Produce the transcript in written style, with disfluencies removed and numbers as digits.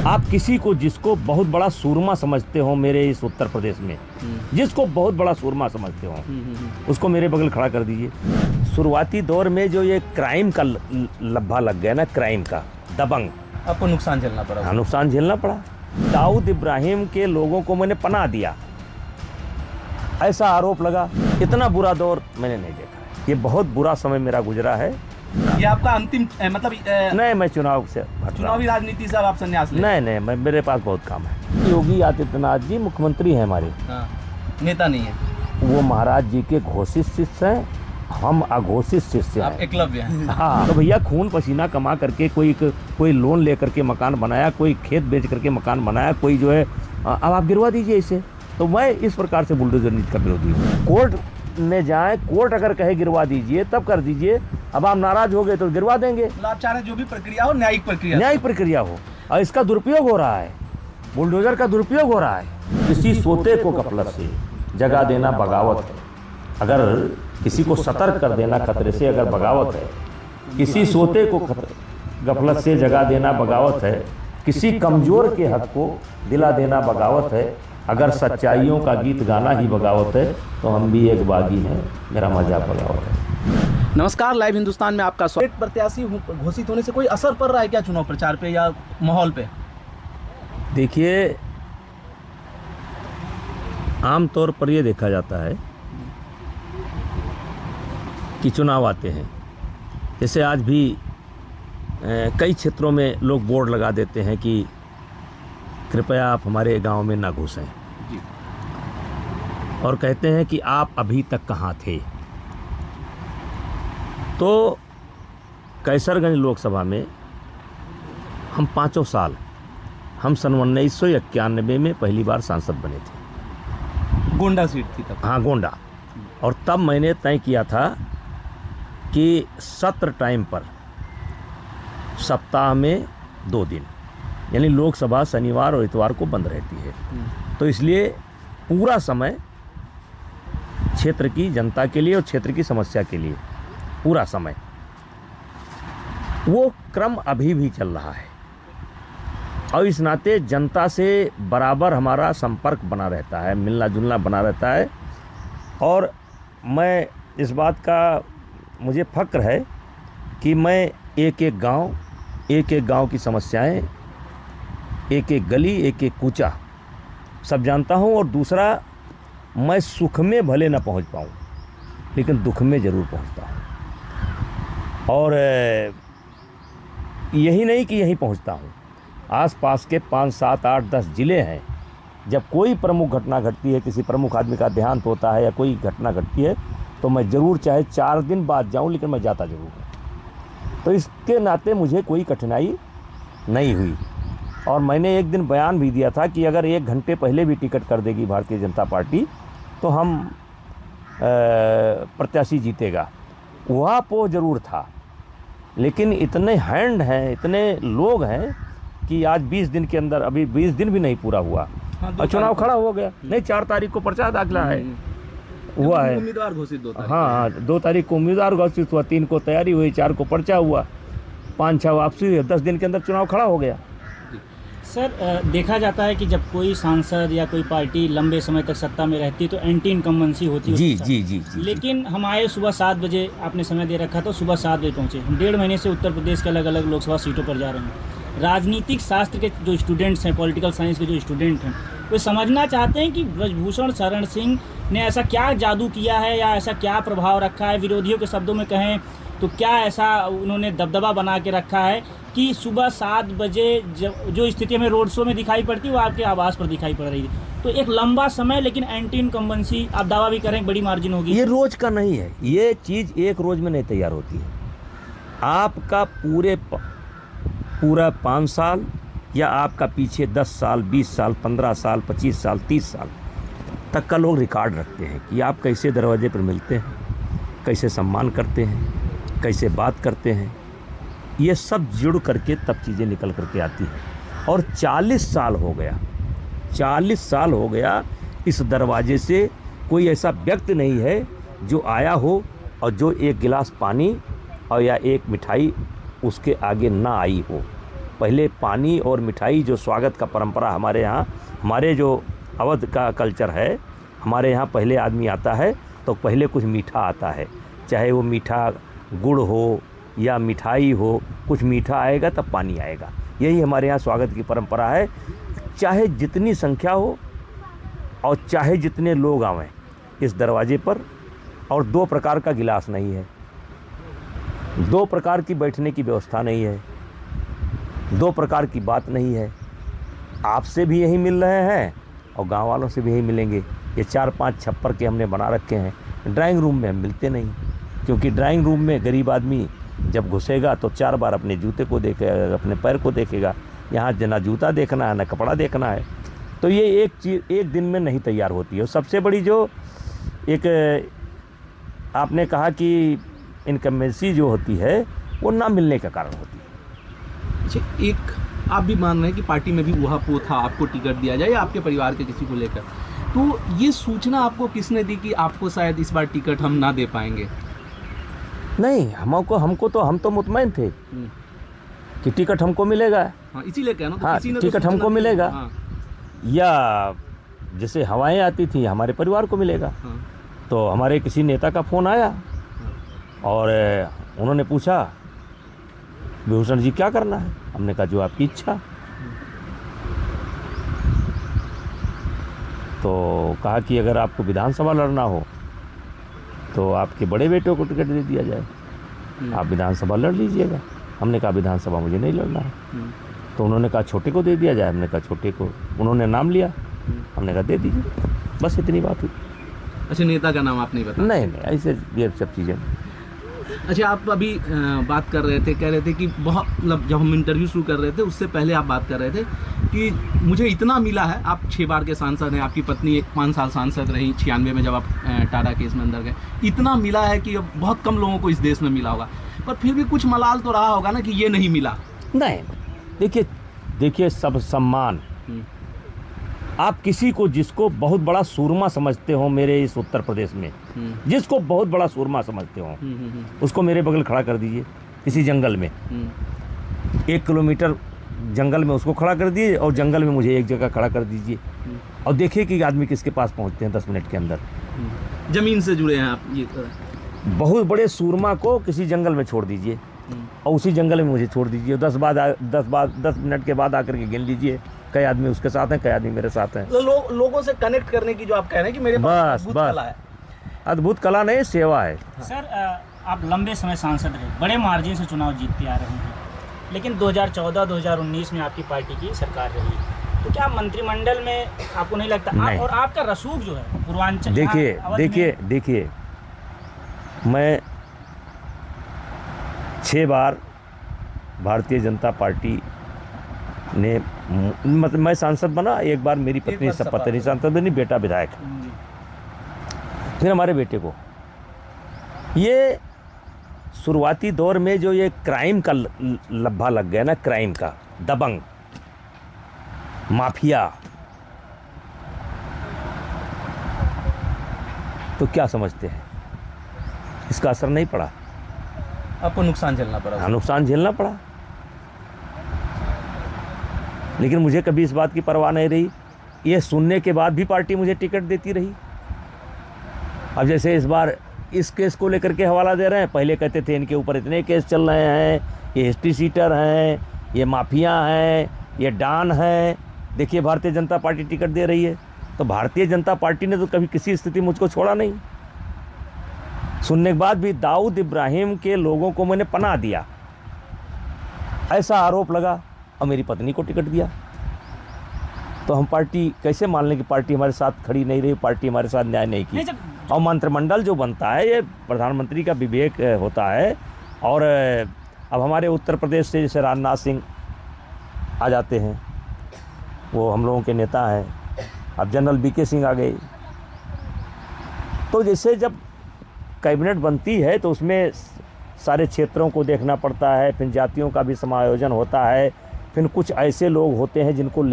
आप किसी को जिसको बहुत बड़ा सूरमा समझते हो मेरे इस उत्तर प्रदेश में, जिसको बहुत बड़ा सूरमा समझते हो, उसको मेरे बगल खड़ा कर दीजिए। शुरुआती दौर में जो ये क्राइम का लब्बा लग गया ना, क्राइम का दबंग, आपको नुकसान झेलना पड़ा। हाँ, नुकसान झेलना पड़ा। दाऊद इब्राहिम के लोगों को मैंने पनाह दिया, ऐसा आरोप लगा। इतना बुरा दौर मैंने नहीं देखा है। ये बहुत बुरा समय मेरा गुजरा है। ये आपका अंतिम मतलब नहीं, मैं चुनाव से चुनावी राजनीति से आप संन्यास ले? नहीं, मेरे पास बहुत काम है। योगी आदित्यनाथ जी मुख्यमंत्री हैं हमारे, नेता नहीं है। वो महाराज जी के घोषित शिष्य हैं, हम अघोषित शिष्य हैं। आप एकलव्य हैं। हाँ, तो भैया खून पसीना कमा करके कोई लोन लेकर के मकान बनाया, कोई खेत बेच करके मकान बनाया, कोई जो है अब आप गिरवा दीजिए इसे। तो मैं इस प्रकार से बुलडोजर नीति का विरोधी हूँ। कोर्ट में जाए, कोर्ट अगर कहे गिरवा दीजिए तब कर दीजिए। अब आप नाराज हो गए तो गिरवा देंगे। आप चाह रहे हैं जो भी प्रक्रिया हो न्यायिक प्रक्रिया हो, और इसका दुरुपयोग हो रहा है, बुलडोजर का दुरुपयोग हो रहा है। किसी सोते को गफलत से जगा देना बगावत है। अगर किसी को सतर्क कर देना खतरे से अगर बगावत है, किसी सोते को गफलत से जगा देना बगावत है, किसी कमजोर के हक को दिला देना बगावत है, अगर सच्चाइयों का गीत गाना ही बगावत है तो हम भी एक बागी हैं, मेरा मजाक बगावत है। नमस्कार, लाइव हिंदुस्तान में आपका स्वागत। प्रत्याशी घोषित होने से कोई असर पड़ रहा है क्या चुनाव प्रचार पे या माहौल पे? देखिए, आमतौर पर ये देखा जाता है कि चुनाव आते हैं, जैसे आज भी कई क्षेत्रों में लोग बोर्ड लगा देते हैं कि कृपया आप हमारे गांव में ना घुसें जी, और कहते हैं कि आप अभी तक कहाँ थे। तो कैसरगंज लोकसभा में हम 5 साल, हम सन 1991 में पहली बार सांसद बने थे। गोंडा सीट थी तब। हाँ, गोंडा। और तब मैंने तय किया था कि सत्र टाइम पर सप्ताह में 2 दिन, यानी लोकसभा शनिवार और इतवार को बंद रहती है। तो इसलिए पूरा समय क्षेत्र की जनता के लिए और क्षेत्र की समस्या के लिए पूरा समय, वो क्रम अभी भी चल रहा है। और इस नाते जनता से बराबर हमारा संपर्क बना रहता है, मिलना जुलना बना रहता है। और मैं इस बात का मुझे फ़ख्र है कि मैं एक एक गांव की समस्याएं, एक एक गली, एक एक कूचा सब जानता हूं। और दूसरा, मैं सुख में भले ना पहुंच पाऊं, लेकिन दुख में ज़रूर पहुंचता हूं। और यही नहीं कि यहीं पहुंचता हूं, आसपास के 5, 7, 8, 10 ज़िले हैं। जब कोई प्रमुख घटना घटती है, किसी प्रमुख आदमी का देहांत होता है या कोई घटना घटती है, तो मैं ज़रूर चाहे 4 दिन बाद जाऊं, लेकिन मैं जाता ज़रूर हूँ। तो इसके नाते मुझे कोई कठिनाई नहीं हुई। और मैंने एक दिन बयान भी दिया था कि अगर 1 घंटे पहले भी टिकट कर देगी भारतीय जनता पार्टी तो हम प्रत्याशी जीतेगा। वह पो ज़रूर था, लेकिन इतने हैंड हैं, इतने लोग हैं कि आज 20 दिन के अंदर, अभी 20 दिन भी नहीं पूरा हुआ और चुनाव खड़ा हो गया। नहीं, 4 तारीख को पर्चा दाखिला है, हुआ है, उम्मीदवार घोषित 2 तारीख। हाँ, 2 तारीख को उम्मीदवार घोषित हुआ, 3 को तैयारी हुई, 4 को पर्चा हुआ, 5-6 वापसी हुई, 10 दिन के अंदर चुनाव खड़ा हो गया। सर, देखा जाता है कि जब कोई सांसद या कोई पार्टी लंबे समय तक सत्ता में रहती है तो एंटी इनकम्बेंसी होती है। जी। लेकिन हम आए सुबह 7 बजे, आपने समय दे रखा था, सुबह 7 बजे पहुँचे। हम 1.5 महीने से उत्तर प्रदेश के अलग अलग लोकसभा सीटों पर जा रहे हैं। राजनीतिक शास्त्र के जो स्टूडेंट्स हैं, पॉलिटिकल साइंस के जो स्टूडेंट हैं, वो समझना चाहते हैं कि ब्रजभूषण शरण सिंह ने ऐसा क्या जादू किया है या ऐसा क्या प्रभाव रखा है, विरोधियों के शब्दों में कहें तो क्या ऐसा उन्होंने दबदबा बना के रखा है कि सुबह 7 बजे जो स्थिति में रोड शो में दिखाई पड़ती है वो आपके आवास पर दिखाई पड़ रही थी। तो एक लंबा समय, लेकिन एंटी इनकम्बेंसी, आप दावा भी करें बड़ी मार्जिन होगी। ये रोज का नहीं है, ये चीज़ एक रोज में नहीं तैयार होती है। आपका पूरा 5 साल या आपका पीछे 10 साल, 20 साल, 15 साल, 25 साल, 30 साल तक का लोग रिकॉर्ड रखते हैं कि आप कैसे दरवाजे पर मिलते हैं, कैसे सम्मान करते हैं, कैसे बात करते हैं। ये सब जुड़ करके तब चीज़ें निकल करके आती हैं। और 40 साल हो गया, 40 साल हो गया इस दरवाजे से कोई ऐसा व्यक्ति नहीं है जो आया हो और जो एक गिलास पानी और या एक मिठाई उसके आगे ना आई हो। पहले पानी और मिठाई जो स्वागत का परंपरा हमारे यहाँ, हमारे जो अवध का कल्चर है, हमारे यहाँ पहले आदमी आता है तो पहले कुछ मीठा आता है, चाहे वो मीठा गुड़ हो या मिठाई हो, कुछ मीठा आएगा तब पानी आएगा। यही हमारे यहाँ स्वागत की परंपरा है। चाहे जितनी संख्या हो और चाहे जितने लोग आवें इस दरवाजे पर, और 2 प्रकार का गिलास नहीं है, 2 प्रकार की बैठने की व्यवस्था नहीं है, 2 प्रकार की बात नहीं है। आपसे भी यही मिल रहे हैं और गांव वालों से भी यही मिलेंगे। ये 4-5 छप्पर के हमने बना रखे हैं। ड्राइंग रूम में हम मिलते नहीं, क्योंकि ड्राइंग रूम में गरीब आदमी जब घुसेगा तो 4 बार अपने जूते को देखेगा, अपने पैर को देखेगा। यहाँ ना जूता देखना है, ना कपड़ा देखना है। तो ये एक चीज़ एक दिन में नहीं तैयार होती है। और सबसे बड़ी जो एक आपने कहा कि इनकम्बेंसी जो होती है वो ना मिलने का कारण होती है। अच्छा, एक आप भी मान रहे हैं कि पार्टी में भी ऊहापोह था, आपको टिकट दिया जाए या आपके परिवार के किसी को लेकर, तो ये सूचना आपको किसने दी कि आपको शायद इस बार टिकट हम ना दे पाएंगे? नहीं, हमको तो हम तो मुतमईन थे कि टिकट हमको मिलेगा। हाँ, इसीलिए कहना तो हाँ, किसी ने टिकट तो हमको मिलेगा। हाँ, या जैसे हवाएं आती थी हमारे परिवार को मिलेगा। हाँ, तो हमारे किसी नेता का फ़ोन आया और उन्होंने पूछा विभूषण जी क्या करना है। हमने कहा जो आपकी इच्छा। तो कहा कि अगर आपको विधानसभा लड़ना हो तो आपके बड़े बेटे को टिकट दे दिया जाए, आप विधानसभा लड़ लीजिएगा। हमने कहा विधानसभा मुझे नहीं लड़ना है। तो उन्होंने कहा छोटे को दे दिया जाए। हमने कहा छोटे को, उन्होंने नाम लिया, हमने कहा दे दीजिए। बस इतनी बात हुई। अच्छा, नेता का नाम आप नहीं बताया? नहीं, ऐसे ये सब चीज़ें। अच्छा, आप अभी बात कर रहे थे, कह रहे थे कि बहुत, मतलब जब हम इंटरव्यू शुरू कर रहे थे उससे पहले आप बात कर रहे थे कि मुझे इतना मिला है। आप 6 बार के सांसद हैं, आपकी पत्नी 5 साल सांसद रही 96 में जब आप टाटा केस में अंदर गए। इतना मिला है कि अब बहुत कम लोगों को इस देश में मिला होगा, पर फिर भी कुछ मलाल तो रहा होगा ना कि ये नहीं मिला। नहीं, देखिए सब सम्मान, आप किसी को जिसको बहुत बड़ा सूरमा समझते हो मेरे इस उत्तर प्रदेश में, जिसको बहुत बड़ा सूरमा समझते हो, उसको मेरे बगल खड़ा कर दीजिए किसी जंगल में। 1 किलोमीटर जंगल में उसको खड़ा कर दीजिए और जंगल में मुझे एक जगह खड़ा कर दीजिए और देखिए कि आदमी किसके पास पहुंचते हैं 10 मिनट के अंदर। जमीन से जुड़े हैं आप, ये बहुत बड़े सूरमा को किसी जंगल में छोड़ दीजिए और उसी जंगल में मुझे छोड़ दीजिए। 10 मिनट के बाद आकर के गिन लीजिए कई आदमी उसके साथ हैं, कई आदमी मेरे साथ हैं। तो लोगों से कनेक्ट करने की जो आप कह रहे हैं कि मेरे पास अद्भुत कला है। अद्भुत कला नहीं, सेवा है। सर, आप लंबे समय सांसद रहे, बड़े मार्जिन से चुनाव जीतते आ रहे हैं, लेकिन 2014-2019 में आपकी पार्टी की सरकार रही, तो क्या मंत्रिमंडल में आपको नहीं लगता नहीं। और आपका रसूख जो है पूर्वांचल, देखिए मैं 6 बार भारतीय जनता पार्टी ने, मतलब मैं सांसद बना, 1 बार मेरी पत्नी सांसद बनी, बेटा विधायक। फिर हमारे बेटे को, ये शुरुआती दौर में जो ये क्राइम का लब्भा लग गया ना, क्राइम का, दबंग माफिया, तो क्या समझते हैं इसका असर नहीं पड़ा? आपको नुकसान झेलना पड़ा? हाँ, नुकसान झेलना पड़ा, लेकिन मुझे कभी इस बात की परवाह नहीं रही। ये सुनने के बाद भी पार्टी मुझे टिकट देती रही। अब जैसे इस बार इस केस को लेकर के हवाला दे रहे हैं, पहले कहते थे इनके ऊपर इतने केस चल रहे हैं, ये हिस्ट्री सीटर हैं, ये माफिया हैं, ये डॉन हैं। देखिए भारतीय जनता पार्टी टिकट दे रही है, तो भारतीय जनता पार्टी ने तो कभी किसी स्थिति मुझको छोड़ा नहीं। सुनने के बाद भी दाऊद इब्राहिम के लोगों को मैंने पनाह दिया, ऐसा आरोप लगा और मेरी पत्नी को टिकट दिया। तो हम पार्टी कैसे मान लें कि पार्टी हमारे साथ खड़ी नहीं रही, पार्टी हमारे साथ न्याय नहीं की? और मंत्रिमंडल जो बनता है ये प्रधानमंत्री का विवेक होता है। और अब हमारे उत्तर प्रदेश से जैसे राजनाथ सिंह आ जाते हैं, वो हम लोगों के नेता हैं। अब जनरल बीके सिंह आ गए। तो जैसे जब कैबिनेट बनती है तो उसमें सारे क्षेत्रों को देखना पड़ता है, फिर जातियों का भी समायोजन होता है, फिर कुछ ऐसे लोग होते हैं जिनको